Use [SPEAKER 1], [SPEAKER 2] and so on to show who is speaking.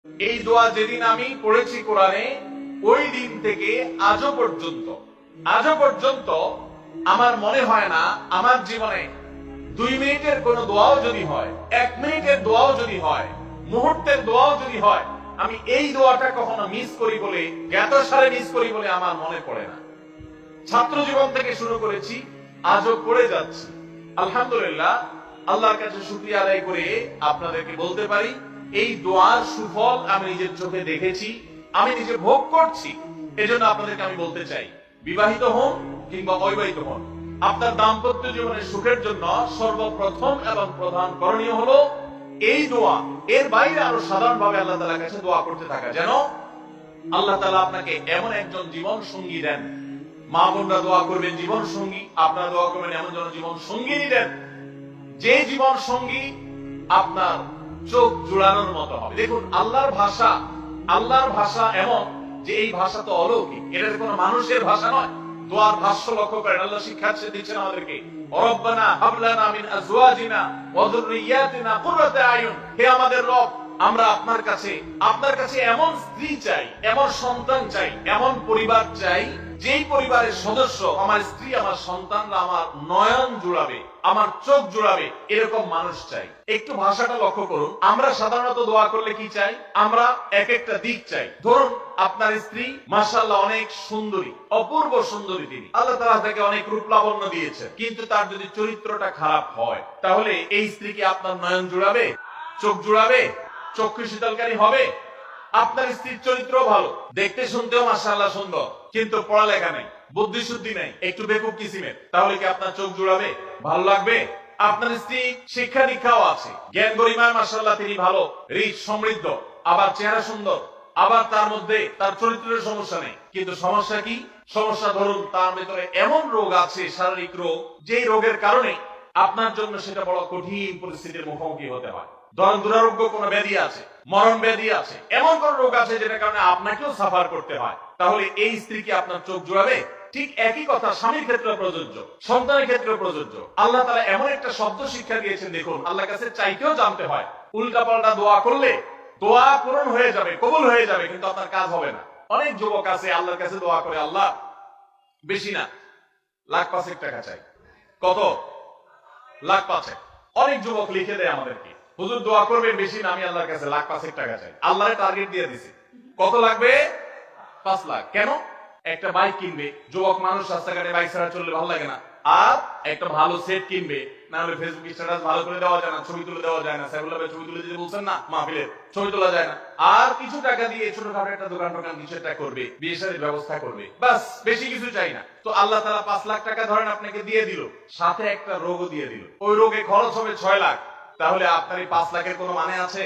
[SPEAKER 1] এই দোয়া যেদিন আমি পড়েছি কোরআনে, ওই দিন থেকে আজও পর্যন্ত আমার মনে হয় না আমার জীবনে 2 মিনিটের কোন দোয়াও যদি হয়, 1 মিনিটের দোয়াও যদি হয়, মুহূর্তের দোয়াও যদি হয়, আমি এই দোয়াটা কখনো মিস করি বলে, জ্ঞাতসারে মিস করি বলে আমার মনে পড়ে না। ছাত্র জীবন থেকে শুরু করেছি, আজও পড়ে যাচ্ছি। আলহামদুলিল্লাহ, আল্লাহর কাছে শুকরিয়া আদায় করে আপনাদেরকে বলতে পারি, এই দোয়ার সুফল আমি নিজের চোখে দেখেছি, আমি নিজে ভোগ করছি। এজন্য আপনাদেরকে আমি বলতে চাই, বিবাহিত হন কিংবা অবিবাহিত হন, আপনার দাম্পত্য জীবনের সুখের জন্য সর্বপ্রথম এবং প্রধান করণীয় হলো এই দোয়া। এর বাইরে আরো সাধারণভাবে আল্লাহ তাআলার কাছে দোয়া করতে থাকা, যেন আল্লাহ তাআলা আপনাকে এমন একজন জীবন সঙ্গী দেন। মা বোনরা দোয়া করবেন জীবন সঙ্গী, আপনারা দোয়া করবেন এমন যেন জীবন সঙ্গিনী দেন, যে জীবন সঙ্গী আপনার চোখ জুড়ানোর মতো হবে। দেখুন, আল্লাহর ভাষা এমন যে এই ভাষা তো অলৌকিক, এটা কোনো মানুষের ভাষা নয়। দোয়ার ভাষ্য লক্ষ্য করেন, আল্লাহ শিক্ষা দিচ্ছেন আমাদেরকে, রব্বানা হাব লানা মিন আজওয়াজিনা ওয়া যুররিয়াতিনা কুররাতা আয়ুন। হে আমাদের রব, আমরা আপনার কাছে এমন স্ত্রী চাই, এমন সন্তান চাই, এমন পরিবার চাই, যেই পরিবারের সদস্য, আমার স্ত্রী, আমার সন্তানরা আমার নয়ন জুড়াবে, আমার চোখ জুড়াবে, এরকম মানুষ চাই। একটু ভাষাটা লক্ষ্য করুন। আমরা সাধারণত দোয়া করলে কি চাই? আমরা এক একটা দিক চাই। ধরুন, আপনার স্ত্রী মাশাআল্লাহ অনেক সুন্দরী, অপূর্ব সুন্দরী, তিনি আল্লাহ তাআলা তাকে অনেক রূপ লাবণ্য দিয়েছেন, কিন্তু তার যদি চরিত্রটা খারাপ হয়, তাহলে এই স্ত্রী কি আপনার নয়ন জুড়াবে, চোখ জুড়াবে, চক্ষু শীতলকারী হবে? আপনার স্ত্রীর চরিত্র ভালো, দেখতে শুনতেও মাশাআল্লাহ সুন্দর, কিন্তু পড়ালেখা নেই, বুদ্ধি শুদ্ধি নেই, একটু বেকুব কিসিমের, তাহলে কি আপনার চোখ জুড়াবে, ভালো লাগবে? আপনার স্ত্রী শিক্ষা দীক্ষাও আছে, জ্ঞান গরিমায় মাশাআল্লাহ তিনি ভালো, রিচ, সমৃদ্ধ, আবার চেহারা সুন্দর, আবার তার মধ্যে তার চরিত্রের সমস্যা নেই, কিন্তু সমস্যা কি? সমস্যা ধরুন তার ভিতরে এমন রোগ আছে, শারীরিক রোগ, যেই রোগের কারণে আপনার জন্য সেটা বড় কঠিন পরিস্থিতির মুখোমুখি হতে হয়। ধরেন দুরারোগ্য কোন ব্যাধি আছে, মরণ ব্যাধি আছে, এমন কোন রোগ আছে যেটার কারণে আপনাকেও সাফার করতে হয়, তাহলে এই স্ত্রী কি আপনার চোখ জুড়াবে? ঠিক একই কথা স্বামীর ক্ষেত্রে প্রযোজ্য, সন্তানের ক্ষেত্রে প্রযোজ্য। আল্লাহ তাআলা এমন একটা শব্দ শিক্ষা দিয়েছেন, দেখুন, আল্লাহর কাছে চাইতেও জানতে হয়। উল্টাপাল্টা দোয়া করলে দোয়া পূরণ হয়ে যাবে, কবুল হয়ে যাবে, কিন্তু আপনার কাজ হবে না। অনেক যুবক আছে আল্লাহর কাছে দোয়া করে, আল্লাহ বেশি না, 1,05,000 টাকা চাই। কত? 1,05,000। অনেক যুবক লিখে দেয় আমাদেরকে, হুজুর দোয়া করবেন বেশি না, আমি আল্লাহর কাছে 1,05,000 টাকা চাই। আল্লাহর টার্গেট দিয়ে দিছে, কত লাগবে? 5 লাখ। কেন? একটা বাইক কিনবে, যুবক মানুষ, রাস্তাঘাটে বাইক ছাড়া চললে ভালো লাগে না, আর একটা ভালো সেট কিনবে, না হলে ফেসবুক স্ট্যাটাস ভালো করে দেওয়া যায় না, ছবি তুলে দেওয়া যায় না, সাইবুল ভাই ছবি তুলে দিতে বলছেন না, মাহফিলের ছবি তোলা যায় না, আর কিছু টাকা দিয়ে ছোটখাটো একটা দোকান কিছু একটা করবে, বিয়ে শাদীর ব্যবস্থা করবে, বাস, বেশি কিছু চাই না। তো আল্লাহ তাআলা 5 লাখ টাকা ধরেন আপনাকে দিয়ে দিল, সাথে একটা রোগও দিয়ে দিল, ওই রোগে খরচ হবে 6 লাখ, তাহলে আপনার এই 5 লাখের কোনো মানে আছে?